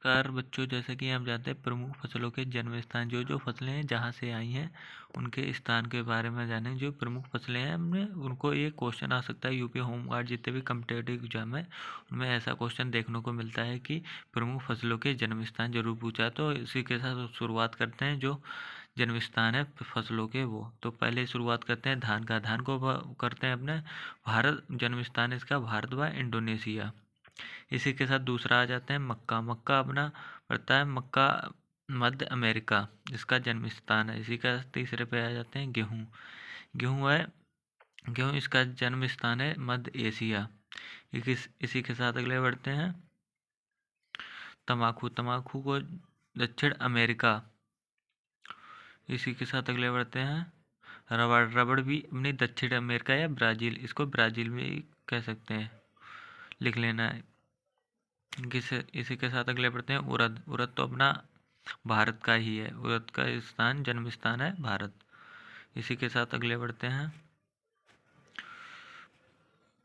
नमस्कार बच्चों, जैसा कि हम जानते हैं प्रमुख फसलों के जन्म स्थान, जो फसलें हैं जहाँ से आई हैं उनके स्थान के बारे में जानें। जो प्रमुख फसलें हैं हमने उनको ये क्वेश्चन आ सकता है। यूपी होम गार्ड जितने भी कम्पिटेटिव एग्जाम है उनमें ऐसा क्वेश्चन देखने को मिलता है कि प्रमुख फसलों के जन्म स्थान जरूर पूछा। तो इसी के साथ शुरुआत करते हैं। जो जन्म स्थान है फसलों के वो तो पहले शुरुआत करते हैं धान का। धान को करते हैं अपने भारत। जन्म स्थान इसका भारत व इंडोनेशिया। इसी के साथ दूसरा आ जाते हैं मक्का। मक्का अपना पड़ता है मक्का मध्य अमेरिका, इसका जन्म स्थान है। इसी का तीसरे पे आ जाते हैं गेहूँ। गेहूँ इसका जन्म स्थान है मध्य एशिया। इसी के साथ अगले बढ़ते हैं तम्बाकू। तम्बाकू को दक्षिण अमेरिका। इसी के साथ अगले बढ़ते हैं रबड़। रबड़ भी अपनी दक्षिण अमेरिका या ब्राज़ील, इसको ब्राज़ील में कह सकते हैं, लिख लेना है। इसी के साथ अगले बढ़ते हैं उड़द। उड़द तो अपना भारत का ही है। उड़द का स्थान जन्म स्थान है भारत। इसी के साथ अगले बढ़ते हैं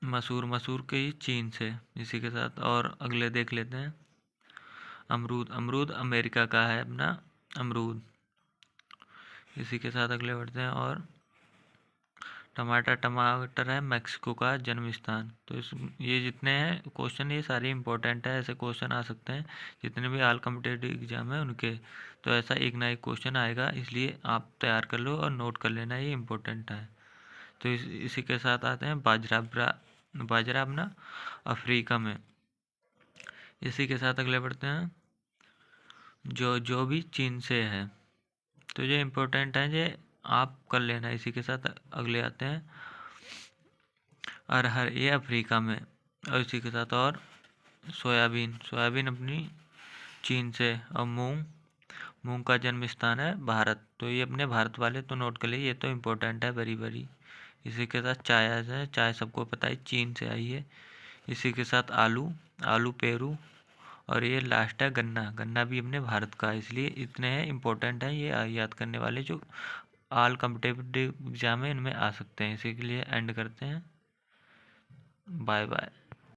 मसूर। मसूर के ही चीन से। इसी के साथ और अगले देख लेते हैं अमरूद। अमरूद अमेरिका का है अपना अमरूद। इसी के साथ अगले बढ़ते हैं और टमाटर। टमाटर है मैक्सिको का जन्म स्थान। तो ये जितने हैं क्वेश्चन ये सारे इंपॉर्टेंट है। ऐसे क्वेश्चन आ सकते हैं जितने भी ऑल कॉम्पिटिटिव एग्जाम है उनके। तो ऐसा एक ना एक क्वेश्चन आएगा, इसलिए आप तैयार कर लो और नोट कर लेना, ये इम्पोर्टेंट है। तो इसी के साथ आते हैं बाजरा। बाजरा अपना अफ्रीका में। इसी के साथ अगले बढ़ते हैं जो भी चीन से है। तो ये इम्पोर्टेंट है, ये आप कर लेना। इसी के साथ अगले आते हैं अरहर, ये अफ्रीका में। और इसी के साथ और सोयाबीन। सोयाबीन अपनी चीन से। और मूंग। मूंग का जन्म स्थान है भारत। तो ये अपने भारत वाले तो नोट कर लिए, ये तो इम्पोर्टेंट है वेरी। इसी के साथ चाय है। चाय सबको पता है चीन से आई है। इसी के साथ आलू। आलू पेरू। और ये लास्ट है गन्ना। गन्ना भी अपने भारत का है। इसलिए इतने हैं इम्पोर्टेंट हैं, ये याद करने वाले जो ऑल कॉम्पिटिटिव एग्जाम है इनमें आ सकते हैं। इसी के लिए एंड करते हैं। Bye bye.